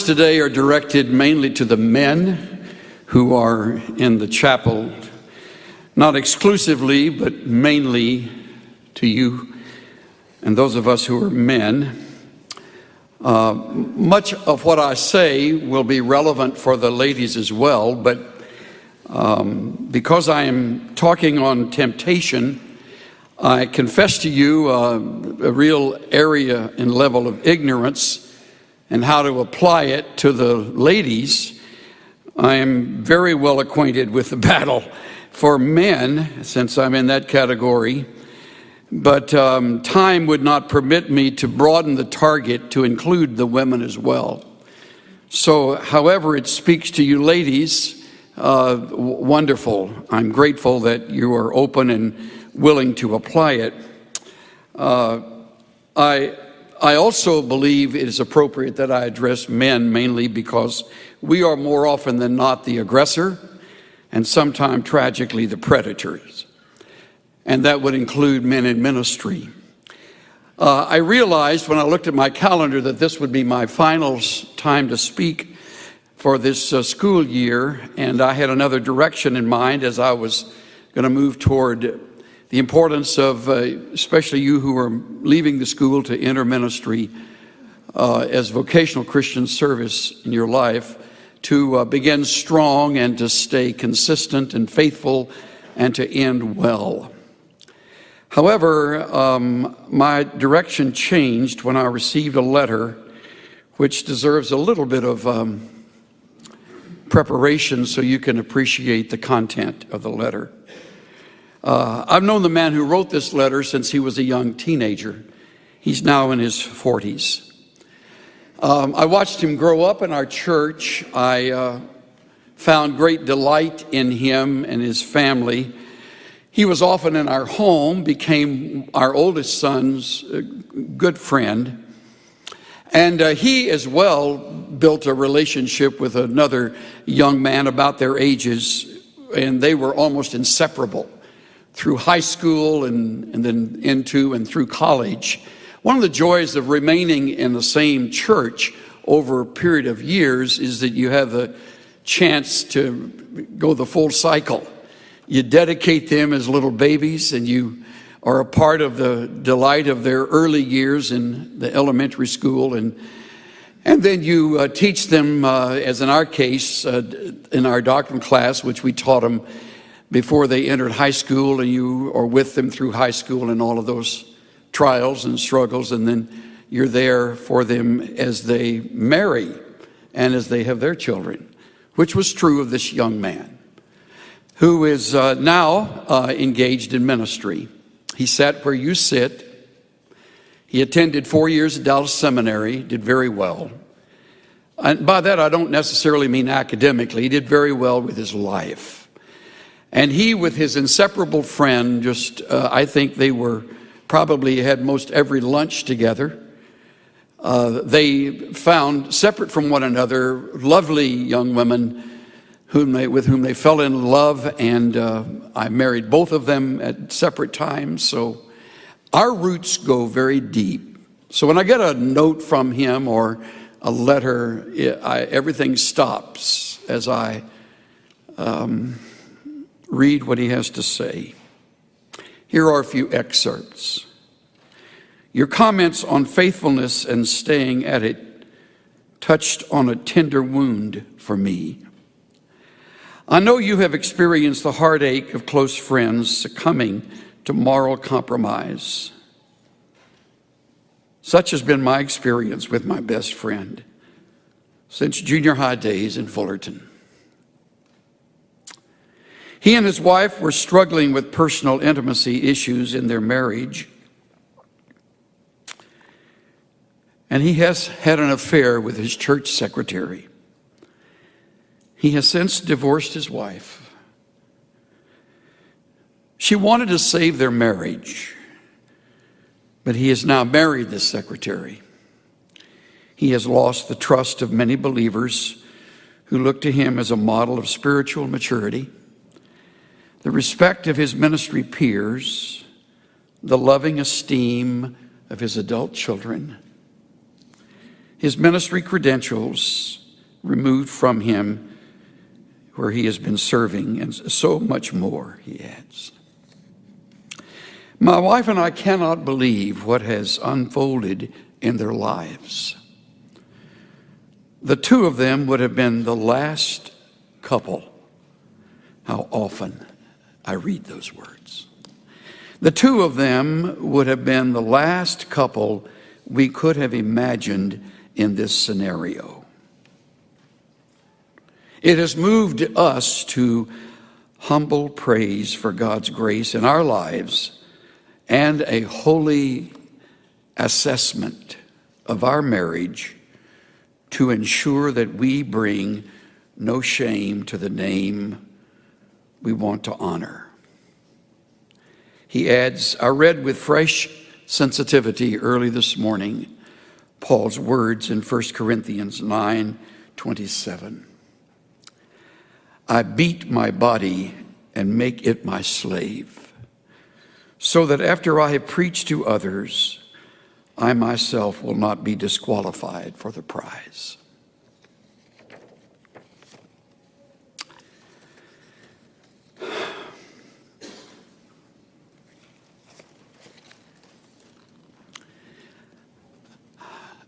words today are directed mainly to the men who are in the chapel, not exclusively, but mainly to you and those of us who are men. Much of what I say will be relevant for the ladies as well, but because I am talking on temptation, I confess to you a real area and level of ignorance and how to apply it to the ladies. I am very well acquainted with the battle for men, since I'm in that category, but time would not permit me to broaden the target to include the women as well. So, however it speaks to you ladies, wonderful. I'm grateful that you are open and willing to apply it. I also believe it is appropriate that I address men mainly because we are more often than not the aggressor and sometimes tragically the predators. And that would include men in ministry. I realized when I looked at my calendar that this would be my final time to speak for this school year, and I had another direction in mind as I was going to move toward the importance of, especially you who are leaving the school to enter ministry as vocational Christian service in your life, to begin strong and to stay consistent and faithful and to end well. However, my direction changed when I received a letter which deserves a little bit of preparation so you can appreciate the content of the letter. I've known the man who wrote this letter since he was a young teenager. He's now in his 40s. I watched him grow up in our church. I found great delight in him and his family. He was often in our home, became our oldest son's good friend. And he as well built a relationship with another young man about their ages, and they were almost inseparable through high school and then into and through college. One of the joys of remaining in the same church over a period of years is that you have the chance to go the full cycle. You dedicate them as little babies, and you are a part of the delight of their early years in the elementary school, and then you teach them, as in our case, in our doctrine class, which we taught them before they entered high school, and you are with them through high school and all of those trials and struggles, and then you're there for them as they marry and as they have their children, which was true of this young man who is now engaged in ministry. He sat where you sit. He attended 4 years at Dallas Seminary, did very well. And by that, I don't necessarily mean academically. He did very well with his life. And he, with his inseparable friend, I think they were probably had most every lunch together. They found, separate from one another, lovely young women with whom they fell in love, and I married both of them at separate times. So our roots go very deep. So when I get a note from him or a letter, everything stops as I read what he has to say. Here are a few excerpts. Your comments on faithfulness and staying at it touched on a tender wound for me. I know you have experienced the heartache of close friends succumbing to moral compromise. Such has been my experience with my best friend since junior high days in Fullerton. He and his wife were struggling with personal intimacy issues in their marriage, and he has had an affair with his church secretary. He has since divorced his wife. She wanted to save their marriage, but he has now married this secretary. He has lost the trust of many believers who look to him as a model of spiritual maturity, the respect of his ministry peers, the loving esteem of his adult children. his ministry credentials removed from him where he has been serving, and so much more, he adds. My wife and I cannot believe what has unfolded in their lives. The two of them would have been the last couple. How often I read those words. The two of them would have been the last couple we could have imagined in this scenario. It has moved us to humble praise for God's grace in our lives and a holy assessment of our marriage to ensure that we bring no shame to the name we want to honor. He adds, I read with fresh sensitivity early this morning Paul's words in 1 Corinthians 9:27. I beat my body and make it my slave, so that after I have preached to others, I myself will not be disqualified for the prize.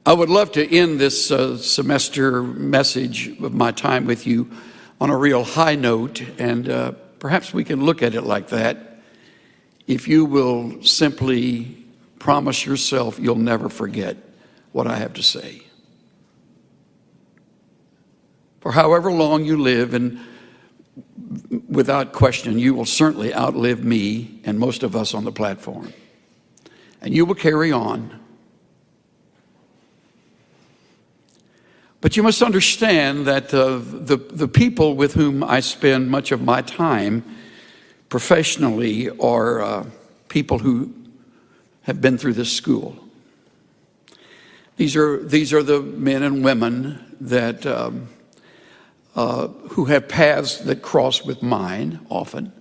I would love to end this semester message of my time with you on a real high note, and perhaps we can look at it like that. If you will simply promise yourself you'll never forget what I have to say. For however long you live, and without question, you will certainly outlive me and most of us on the platform. And you will carry on. But you must understand that the people with whom I spend much of my time professionally are people who have been through this school. These are the men and women that who have paths that cross with mine often.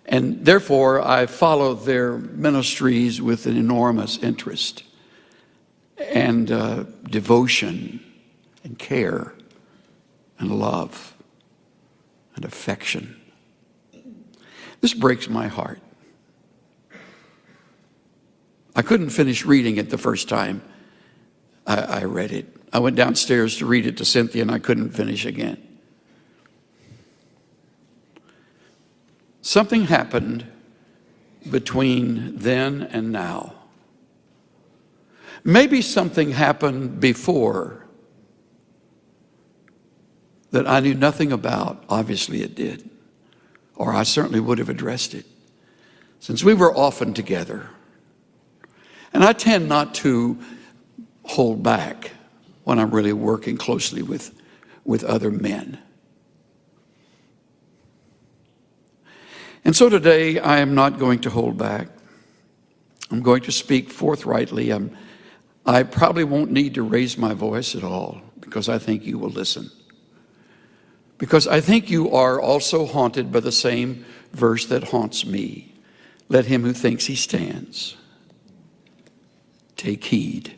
And therefore, I follow their ministries with an enormous interest and devotion and care and love and affection. This breaks my heart. I couldn't finish reading it the first time I read it. I went downstairs to read it to Cynthia, and I couldn't finish again. Something happened between then and now. Maybe something happened before that I knew nothing about. Obviously it did, or I certainly would have addressed it, since we were often together. And I tend not to hold back when I'm really working closely with other men. And so today I am not going to hold back. I'm going to speak forthrightly. I probably won't need to raise my voice at all, because I think you will listen. Because I think you are also haunted by the same verse that haunts me. Let him who thinks he stands take heed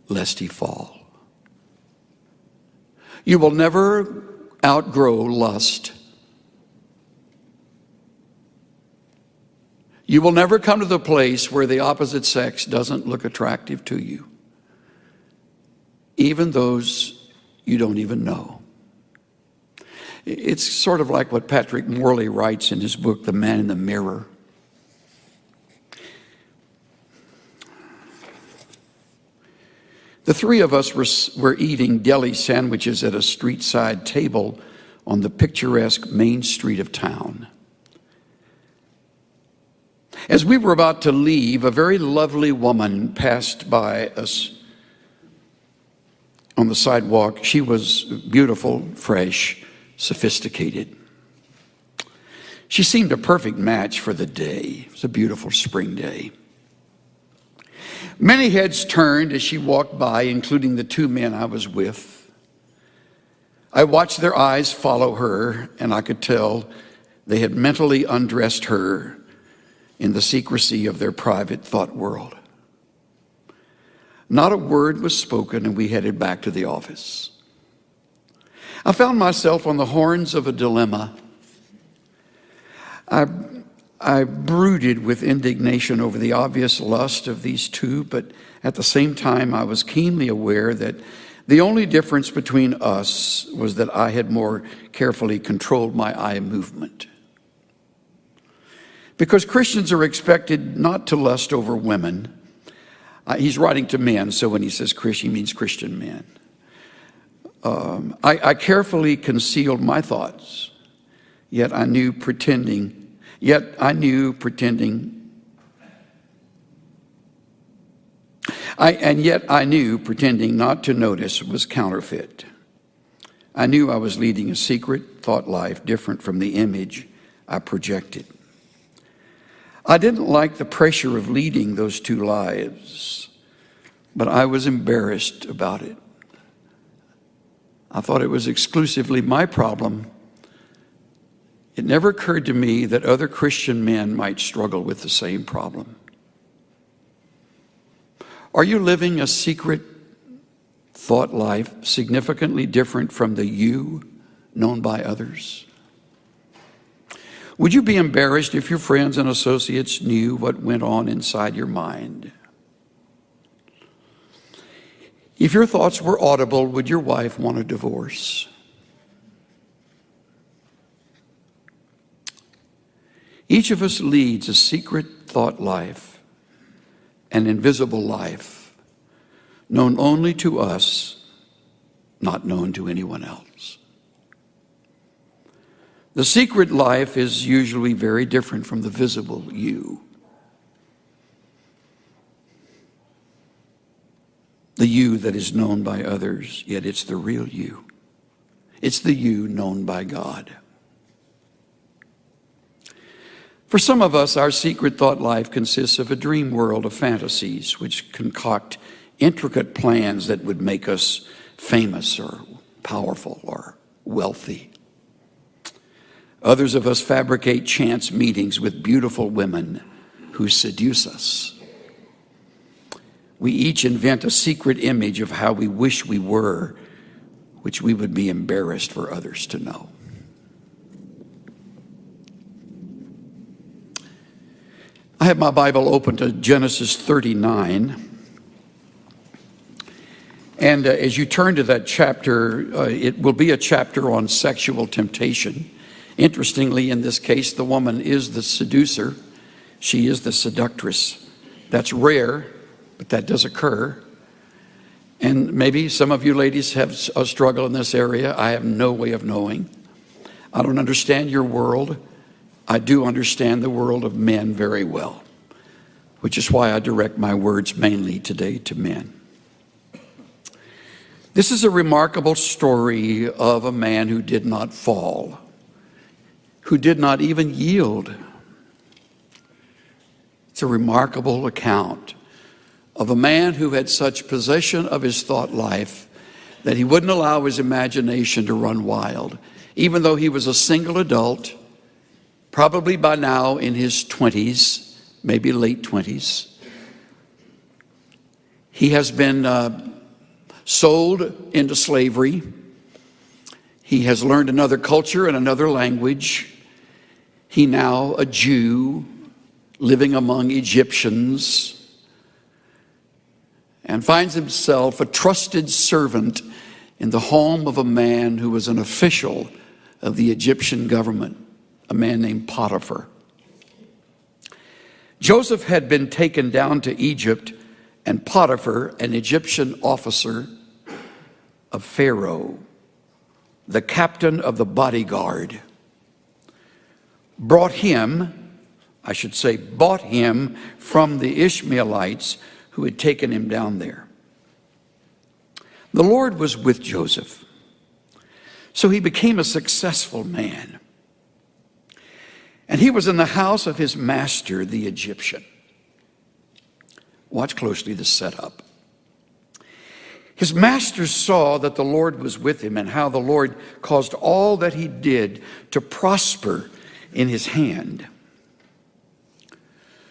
lest he fall. You will never outgrow lust. You will never come to the place where the opposite sex doesn't look attractive to you, even those you don't even know. It's sort of like what Patrick Morley writes in his book, The Man in the Mirror. The three of us were eating deli sandwiches at a street-side table on the picturesque main street of town. As we were about to leave, a very lovely woman passed by us on the sidewalk. She was beautiful, fresh, sophisticated. She seemed a perfect match for the day. It was a beautiful spring day. Many heads turned as she walked by, including the two men I was with. I watched their eyes follow her, and I could tell they had mentally undressed her in the secrecy of their private thought world. Not a word was spoken, and we headed back to the office. I found myself on the horns of a dilemma. I brooded with indignation over the obvious lust of these two, but at the same time, I was keenly aware that the only difference between us was that I had more carefully controlled my eye movement. Because Christians are expected not to lust over women. He's writing to men, so when he says Christian, he means Christian men. I carefully concealed my thoughts, yet I knew pretending not to notice was counterfeit. I knew I was leading a secret thought life different from the image I projected. I didn't like the pressure of leading those two lives, but I was embarrassed about it. I thought it was exclusively my problem. It never occurred to me that other Christian men might struggle with the same problem. Are you living a secret thought life significantly different from the you known by others? Would you be embarrassed if your friends and associates knew what went on inside your mind? If your thoughts were audible, would your wife want a divorce? Each of us leads a secret thought life, an invisible life, known only to us, not known to anyone else. The secret life is usually very different from the visible you. The you that is known by others, yet it's the real you. It's the you known by God. For some of us, our secret thought life consists of a dream world of fantasies which concoct intricate plans that would make us famous or powerful or wealthy. Others of us fabricate chance meetings with beautiful women who seduce us. We each invent a secret image of how we wish we were, which we would be embarrassed for others to know. I have my Bible open to Genesis 39. And as you turn to that chapter, it will be a chapter on sexual temptation. Interestingly, in this case, the woman is the seducer. She is the seductress. That's rare, but that does occur. And maybe some of you ladies have a struggle in this area. I have no way of knowing. I don't understand your world. I do understand the world of men very well, which is why I direct my words mainly today to men. This is a remarkable story of a man who did not fall, who did not even yield. It's a remarkable account of a man who had such possession of his thought life that he wouldn't allow his imagination to run wild, even though he was a single adult, probably by now in his 20s, maybe late 20s. He has been sold into slavery. He has learned another culture and another language. He now a Jew living among Egyptians, and finds himself a trusted servant in the home of a man who was an official of the Egyptian government, a man named Potiphar. Joseph had been taken down to Egypt, and Potiphar, an Egyptian officer of Pharaoh, the captain of the bodyguard, bought him from the Ishmaelites who had taken him down there. The Lord was with Joseph, so he became a successful man. And he was in the house of his master, the Egyptian. Watch closely the setup. His master saw that the Lord was with him and how the Lord caused all that he did to prosper in his hand.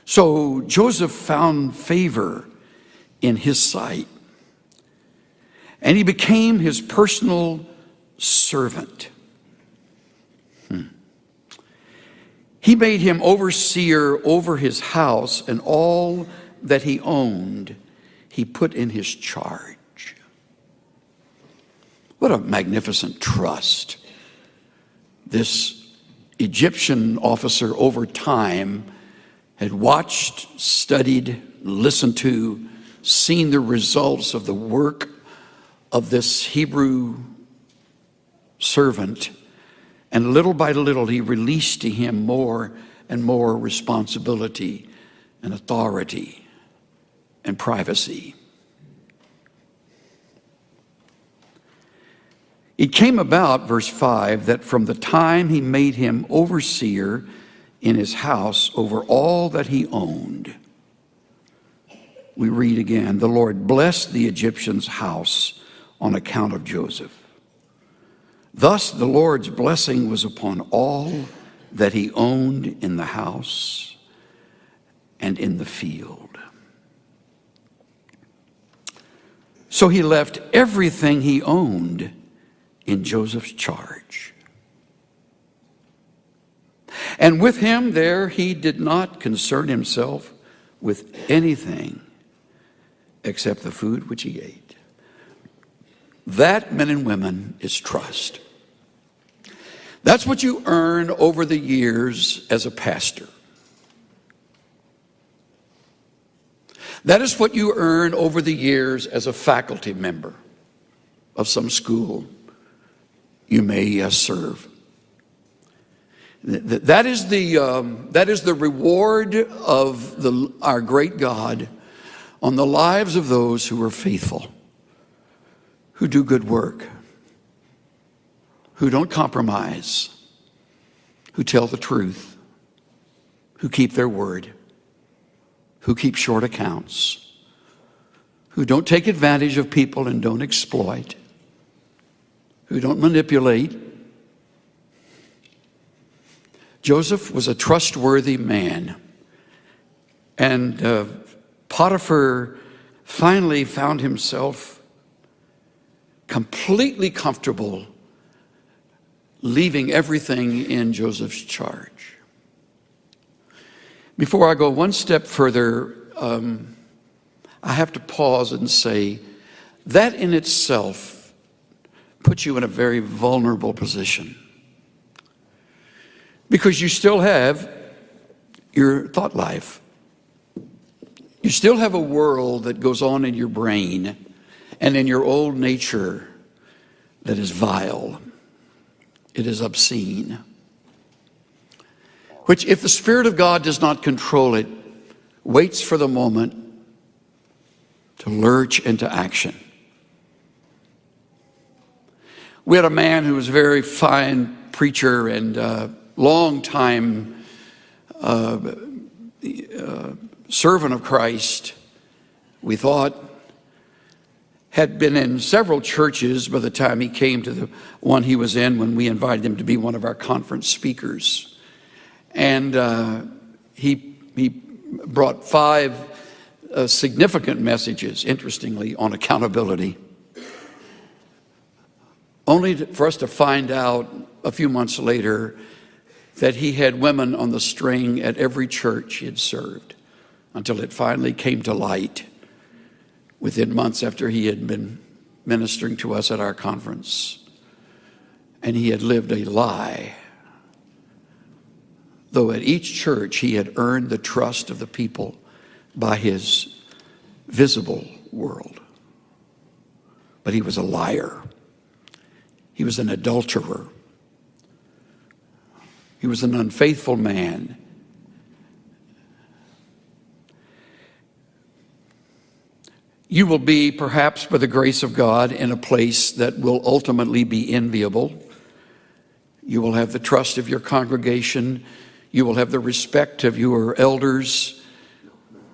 So Joseph found favor in his sight. And he became his personal servant. He made him overseer over his house, and all that he owned he put in his charge. What a magnificent trust. This Egyptian officer over time had watched, studied, listened to, seen the results of the work of this Hebrew servant, and little by little he released to him more and more responsibility and authority and privacy. It came about, verse 5, that from the time he made him overseer in his house over all that he owned, we read again, the Lord blessed the Egyptian's house on account of Joseph. Thus the Lord's blessing was upon all that he owned in the house and in the field. So he left everything he owned in Joseph's charge. And with him there he did not concern himself with anything except the food which he ate. That, men and women, is trust. That's what you earn over the years as a pastor. That is what you earn over the years as a faculty member of some school you may serve. That is the reward of our great God on the lives of those who are faithful, who do good work, who don't compromise, who tell the truth, who keep their word, who keep short accounts, who don't take advantage of people and don't exploit, who don't manipulate. Joseph was a trustworthy man, and Potiphar finally found himself completely comfortable leaving everything in Joseph's charge. Before I go one step further, I have to pause and say that in itself puts you in a very vulnerable position, because you still have your thought life. You still have a world that goes on in your brain and in your old nature that is vile. It is obscene, which, if the Spirit of God does not control it, waits for the moment to lurch into action. We had a man who was a very fine preacher and long-time servant of Christ, we thought, had been in several churches by the time he came to the one he was in when we invited him to be one of our conference speakers. And he brought 5 significant messages, interestingly, on accountability, only for us to find out a few months later that he had women on the string at every church he had served, until it finally came to light within months after he had been ministering to us at our conference. And he had lived a lie, though at each church he had earned the trust of the people by his visible world. But he was a liar. He was an adulterer. He was an unfaithful man. You will be, perhaps by the grace of God, in a place that will ultimately be enviable. You will have the trust of your congregation. You will have the respect of your elders.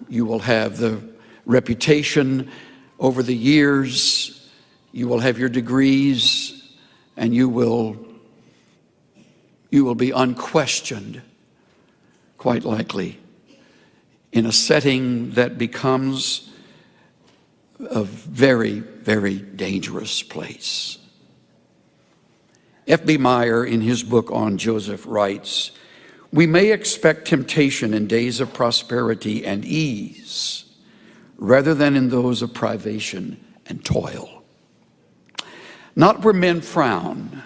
You will have the reputation over the years. You will have your degrees, and you will be unquestioned, quite likely, in a setting that becomes a very, very dangerous place. F.B. Meyer, in his book on Joseph, writes, "We may expect temptation in days of prosperity and ease, rather than in those of privation and toil. Not where men frown,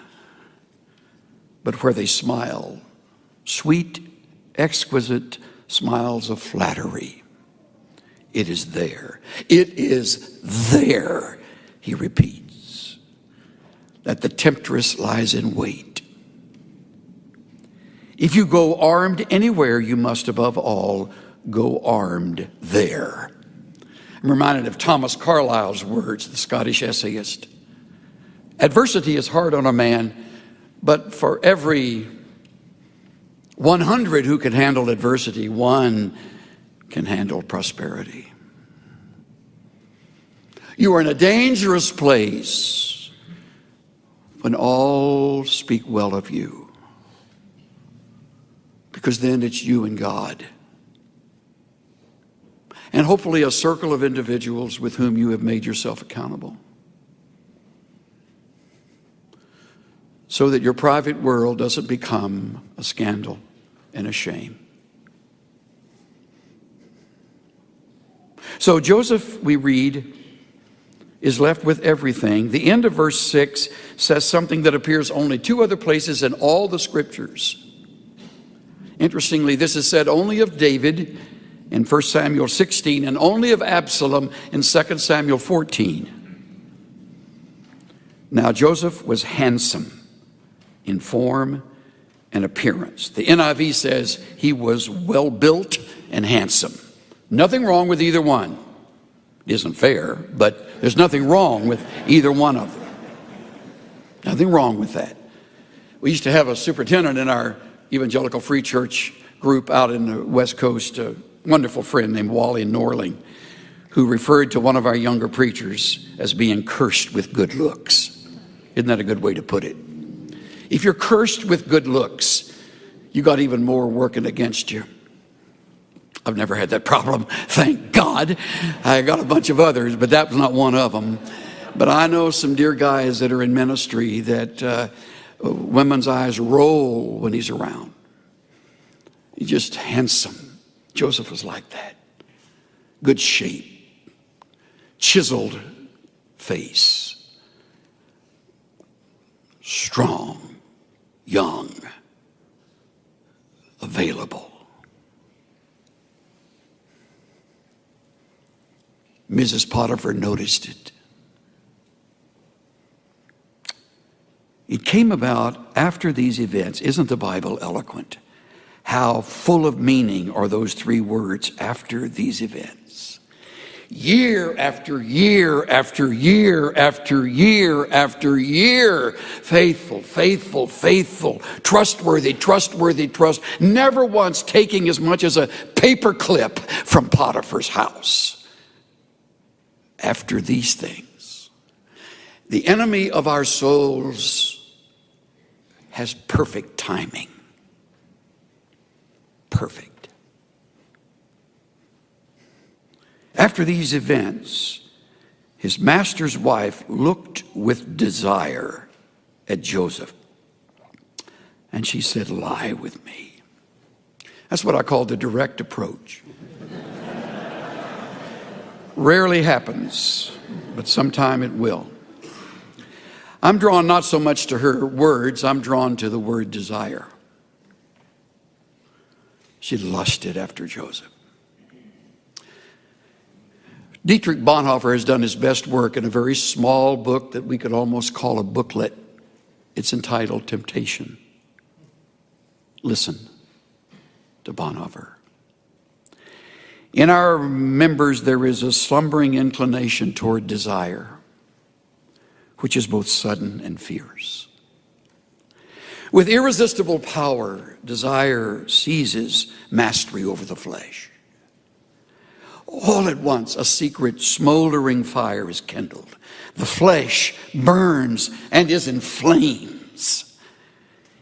but where they smile, sweet, exquisite smiles of flattery. It is there. It is there," he repeats, "that the temptress lies in wait. If you go armed anywhere, you must above all go armed there." I'm reminded of Thomas Carlyle's words, the Scottish essayist. "Adversity is hard on a man, but for every 100 who can handle adversity, one can handle prosperity." You are in a dangerous place when all speak well of you, because then it's you and God, and hopefully a circle of individuals with whom you have made yourself accountable, so that your private world doesn't become a scandal and a shame. So Joseph, we read, is left with everything. The end of verse 6 says something that appears only 2 other places in all the scriptures. Interestingly, this is said only of David in 1 Samuel 16 and only of Absalom in 2 Samuel 14. Now Joseph was handsome in form and appearance. The NIV says he was well built and handsome. Nothing wrong with either one. It isn't fair, but there's nothing wrong with either one of them. Nothing wrong with that. We used to have a superintendent in our evangelical free church group out in the West Coast, a wonderful friend named Wally Norling, who referred to one of our younger preachers as being cursed with good looks. Isn't that a good way to put it? If you're cursed with good looks, you got even more working against you. I've never had that problem, thank God. I got a bunch of others, but that was not one of them. But I know some dear guys that are in ministry that women's eyes roll when he's around. He's just handsome. Joseph was like that. Good shape, chiseled face, strong, young, available. Mrs. Potiphar noticed it. It came about after these events. Isn't the Bible eloquent? How full of meaning are those 3 words, after these events. Year after year after year after year after year. Faithful, faithful, faithful. Trustworthy, trustworthy, trust. Never once taking as much as a paper clip from Potiphar's house. After these things, the enemy of our souls has perfect timing. Perfect. After these events, his master's wife looked with desire at Joseph, and she said, "Lie with me." That's what I call the direct approach. Rarely happens, but sometime it will. I'm drawn not so much to her words, I'm drawn to the word desire. She lusted after Joseph. Dietrich Bonhoeffer has done his best work in a very small book that we could almost call a booklet. It's entitled Temptation. Listen to Bonhoeffer. In our members, there is a slumbering inclination toward desire, which is both sudden and fierce. With irresistible power, desire seizes mastery over the flesh. All at once, a secret smoldering fire is kindled. The flesh burns and is in flames.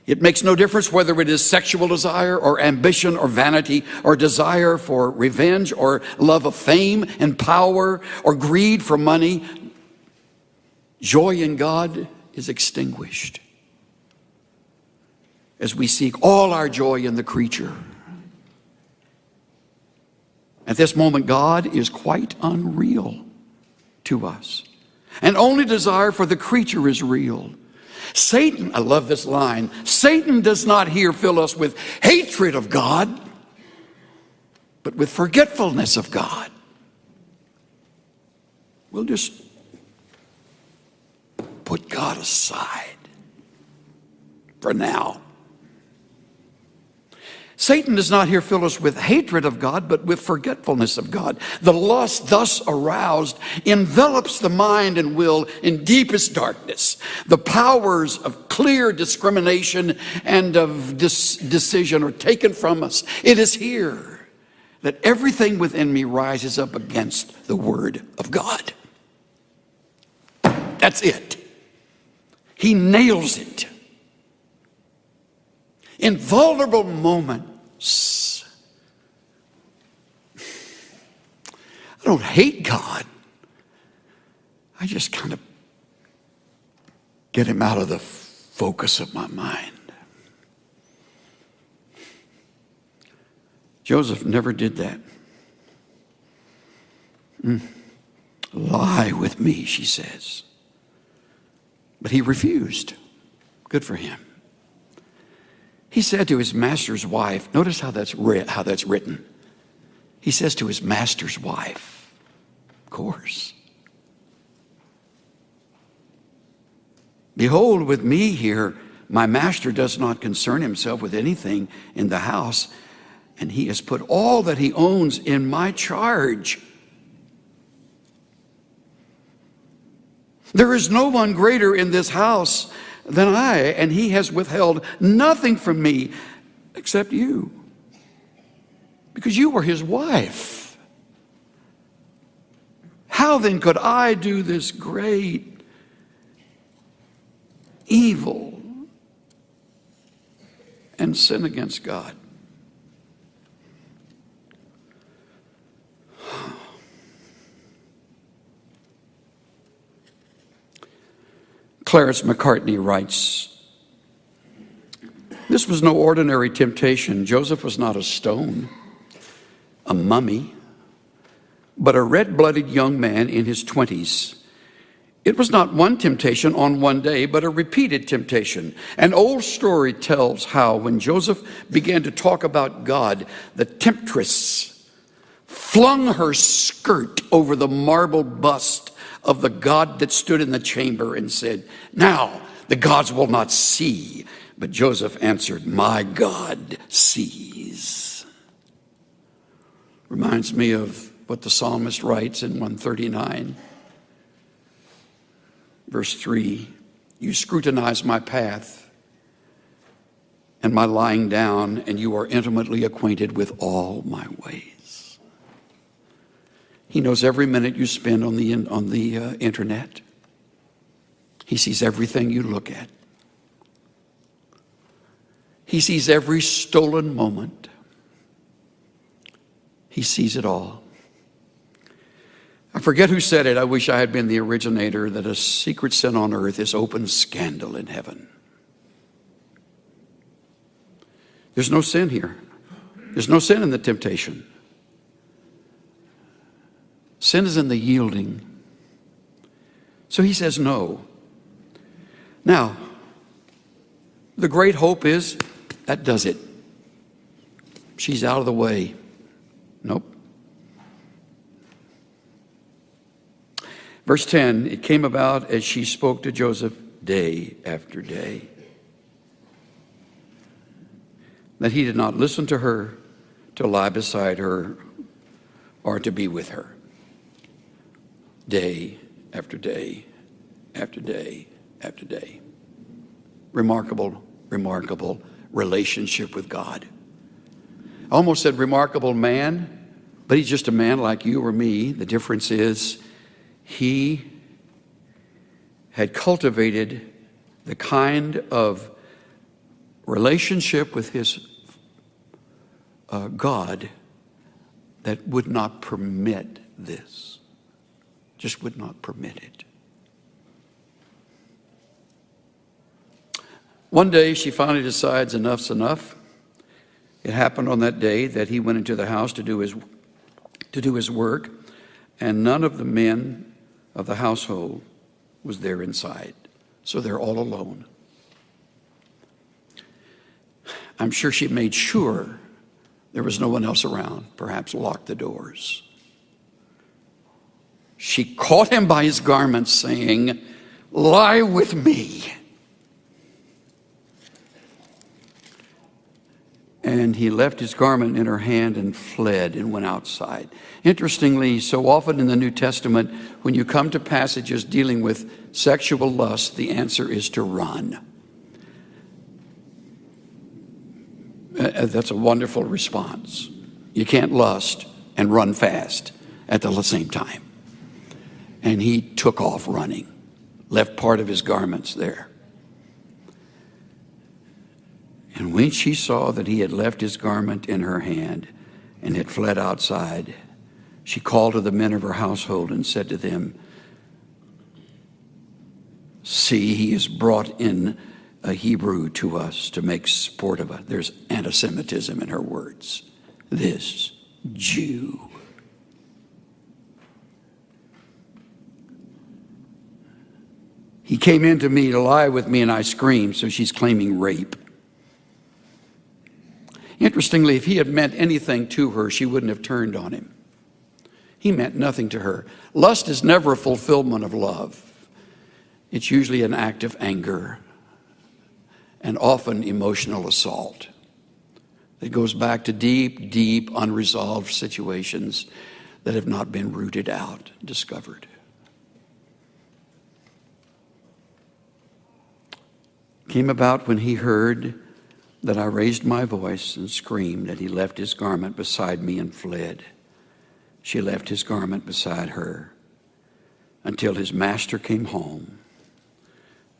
It makes no difference whether it is sexual desire or ambition or vanity or desire for revenge or love of fame and power or greed for money. Joy in God is extinguished as we seek all our joy in the creature. At this moment, God is quite unreal to us. And only desire for the creature is real. Satan, I love this line, Satan does not here fill us with hatred of God, but with forgetfulness of God. We'll just put God aside for now. Satan does not here fill us with hatred of God, but with forgetfulness of God. The lust thus aroused envelops the mind and will in deepest darkness. The powers of clear discrimination and of decision are taken from us. It is here that everything within me rises up against the Word of God. That's it. He nails it. In vulnerable moments, I don't hate God. I just kind of get him out of the focus of my mind. Joseph never did that. Lie with me, she says. But he refused. Good for him. He said to his master's wife, notice how that's written. He says to his master's wife, of course. Behold, with me here, my master does not concern himself with anything in the house, and he has put all that he owns in my charge. There is no one greater in this house than I, and he has withheld nothing from me except you, because you were his wife. How then could I do this great evil and sin against God? Clarence McCartney writes, this was no ordinary temptation. Joseph was not a stone, a mummy, but a red-blooded young man in his 20s. It was not one temptation on one day, but a repeated temptation. An old story tells how when Joseph began to talk about God, the temptress flung her skirt over the marble bust of the God that stood in the chamber and said, now the gods will not see. But Joseph answered, my God sees. Reminds me of what the psalmist writes in 139, verse 3. You scrutinize my path and my lying down, and you are intimately acquainted with all my ways. He knows every minute you spend on the internet. He sees everything you look at. He sees every stolen moment. He sees it all. I forget who said it. I wish I had been the originator, that a secret sin on earth is open scandal in heaven. There's no sin here. There's no sin in the temptation. Sin is in the yielding. So he says no. Now, the great hope is that does it. She's out of the way. Nope. Verse 10, it came about as she spoke to Joseph day after day, that he did not listen to her, to lie beside her, or to be with her. Day after day after day after day. Remarkable, remarkable relationship with God. I almost said remarkable man, but he's just a man like you or me. The difference is he had cultivated the kind of relationship with his God that would not permit this. Just would not permit it. One day she finally decides enough's enough. It happened on that day that he went into the house to do his work, and none of the men of the household was there inside. So they're all alone. I'm sure she made sure there was no one else around, perhaps locked the doors. She caught him by his garments, saying, "Lie with me." And he left his garment in her hand and fled and went outside. Interestingly, so often in the New Testament, when you come to passages dealing with sexual lust, the answer is to run. That's a wonderful response. You can't lust and run fast at the same time. And he took off running, left part of his garments there. And when she saw that he had left his garment in her hand and had fled outside, she called to the men of her household and said to them, "See, he has brought in a Hebrew to us to make sport of us." There's anti-Semitism in her words. This Jew. He came in to me to lie with me and I screamed, so she's claiming rape. Interestingly, if he had meant anything to her, she wouldn't have turned on him. He meant nothing to her. Lust is never a fulfillment of love. It's usually an act of anger and often emotional assault. It goes back to deep, deep, unresolved situations that have not been rooted out, discovered. Came about when he heard that I raised my voice and screamed, that he left his garment beside me and fled. She left his garment beside her until his master came home.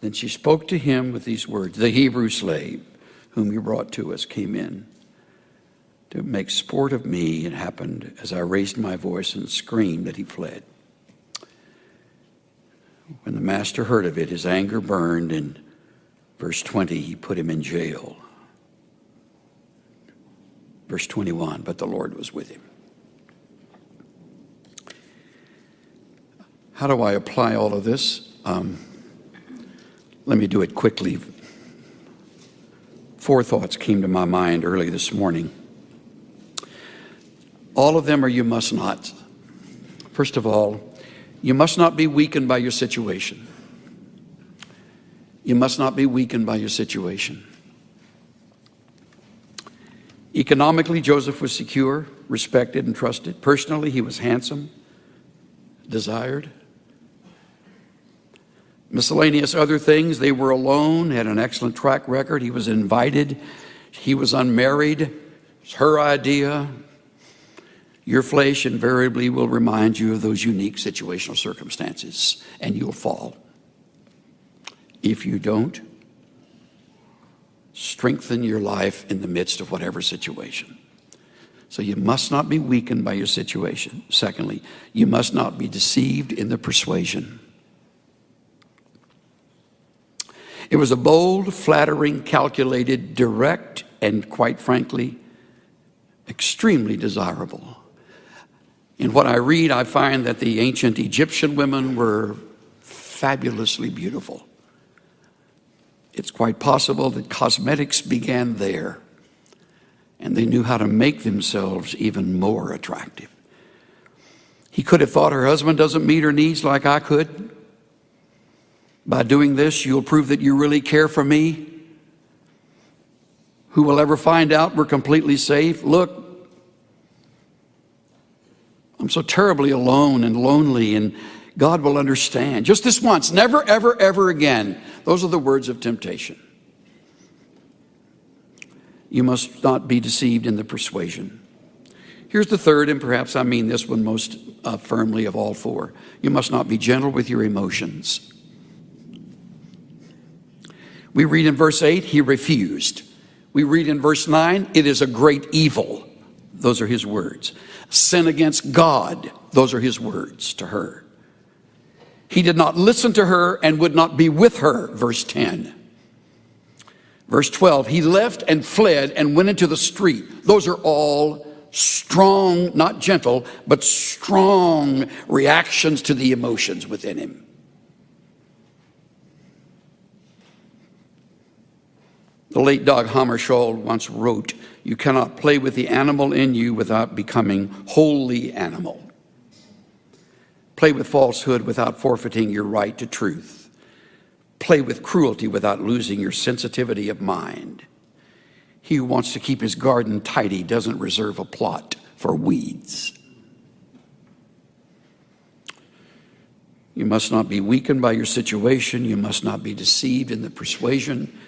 Then she spoke to him with these words, "The Hebrew slave whom you brought to us came in to make sport of me. It happened as I raised my voice and screamed that he fled." When the master heard of it, his anger burned, and verse 20, he put him in jail. Verse 21, but the Lord was with him. How do I apply all of this? Let me do it quickly. 4 thoughts came to my mind early this morning. All of them are you must not. First of all, you must not be weakened by your situation. You must not be weakened by your situation. Economically, Joseph was secure, respected, and trusted. Personally, he was handsome, desired. Miscellaneous other things, they were alone, had an excellent track record. He was invited. He was unmarried. It's her idea. Your flesh invariably will remind you of those unique situational circumstances, and you'll fall. If you don't, strengthen your life in the midst of whatever situation. So you must not be weakened by your situation. Secondly, you must not be deceived in the persuasion. It was a bold, flattering, calculated, direct, and quite frankly, extremely desirable. In what I read, I find that the ancient Egyptian women were fabulously beautiful. It's quite possible that cosmetics began there, and they knew how to make themselves even more attractive. He could have thought, her husband doesn't meet her needs like I could. By doing this, you'll prove that you really care for me. Who will ever find out we're completely safe? Look, I'm so terribly alone and lonely, and God will understand. Just this once, never, ever, ever again. Those are the words of temptation. You must not be deceived in the persuasion. Here's the third, and perhaps I mean this one most firmly of all 4. You must not be gentle with your emotions. We read in verse 8, he refused. We read in verse 9, it is a great evil. Those are his words. Sin against God. Those are his words to her. He did not listen to her and would not be with her. Verse 10. Verse 12, he left and fled and went into the street. Those are all strong, not gentle, but strong reactions to the emotions within him. The late Dag Hammarskjöld once wrote, you cannot play with the animal in you without becoming wholly animal. Play with falsehood without forfeiting your right to truth. Play with cruelty without losing your sensitivity of mind. He who wants to keep his garden tidy doesn't reserve a plot for weeds. You must not be weakened by your situation. You must not be deceived in the persuasion.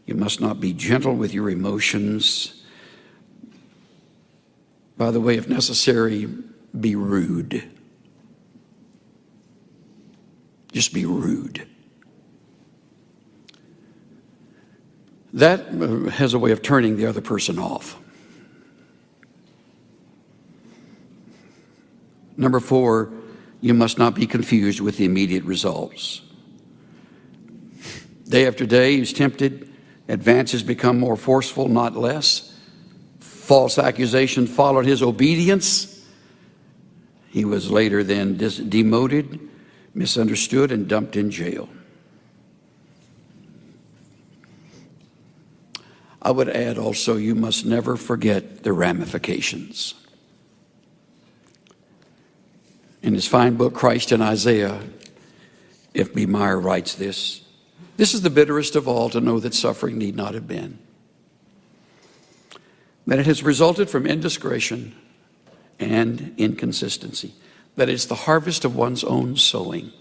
You must not be gentle with your emotions. By the way, if necessary, be rude. Just be rude. That has a way of turning the other person off. Number 4, you must not be confused with the immediate results. Day after day, he's tempted. Advances become more forceful, not less. False accusation followed his obedience. He was later then demoted, misunderstood, and dumped in jail. I would add also, you must never forget the ramifications. In his fine book, Christ in Isaiah, F. B. Meyer writes this. This is the bitterest of all, to know that suffering need not have been. That it has resulted from indiscretion and inconsistency. That it's the harvest of one's own sowing.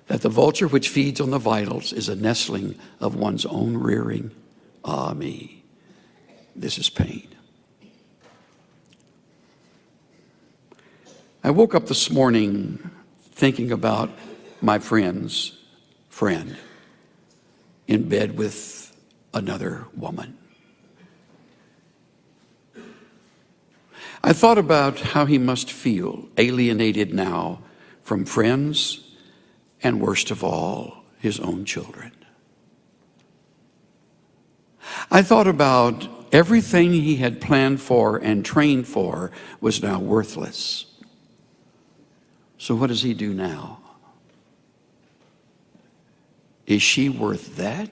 That the vulture which feeds on the vitals is a nestling of one's own rearing. Ah, me, this is pain. I woke up this morning thinking about my friend's friend in bed with another woman. I thought about how he must feel, alienated now from friends and, worst of all, his own children. I thought about everything he had planned for and trained for was now worthless. So what does he do now? Is she worth that?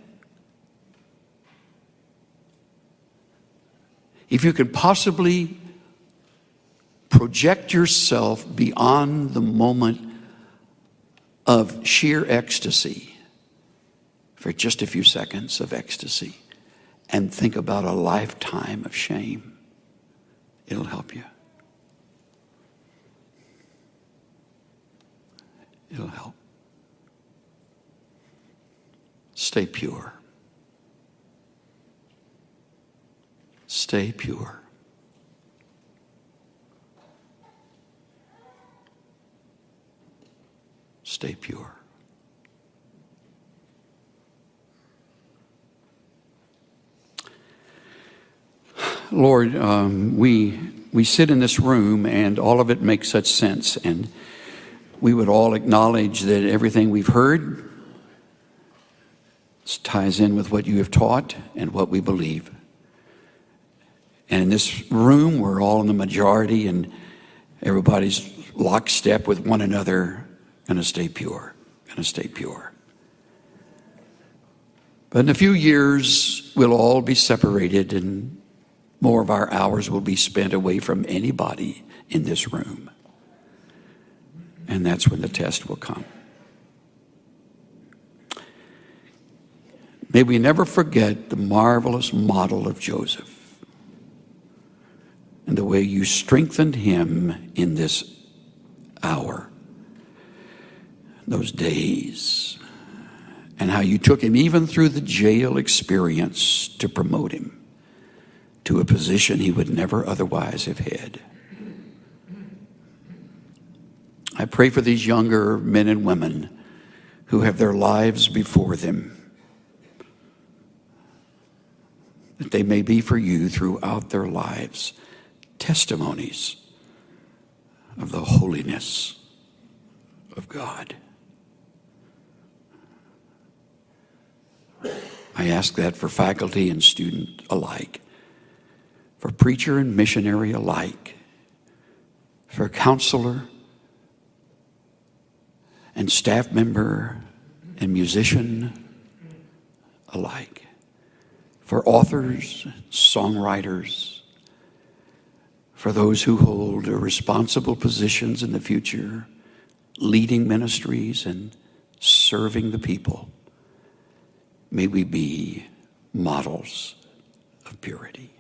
If you could possibly project yourself beyond the moment of sheer ecstasy, for just a few seconds of ecstasy, and think about a lifetime of shame, it'll help you. It'll help. Stay pure. Stay pure. Stay pure. Lord, we sit in this room and all of it makes such sense, and we would all acknowledge that everything we've heard ties in with what you have taught and what we believe. And in this room, we're all in the majority and everybody's lockstep with one another, going to stay pure, going to stay pure. But in a few years, we'll all be separated and more of our hours will be spent away from anybody in this room. And that's when the test will come. May we never forget the marvelous model of Joseph and the way you strengthened him in this hour, those days, and how you took him even through the jail experience to promote him to a position he would never otherwise have had. I pray for these younger men and women who have their lives before them, that they may be for you throughout their lives testimonies of the holiness of God. I ask that for faculty and student alike, for preacher and missionary alike, for counselor and staff member and musician alike, for authors, songwriters, for those who hold responsible positions in the future, leading ministries and serving the people. May we be models of purity.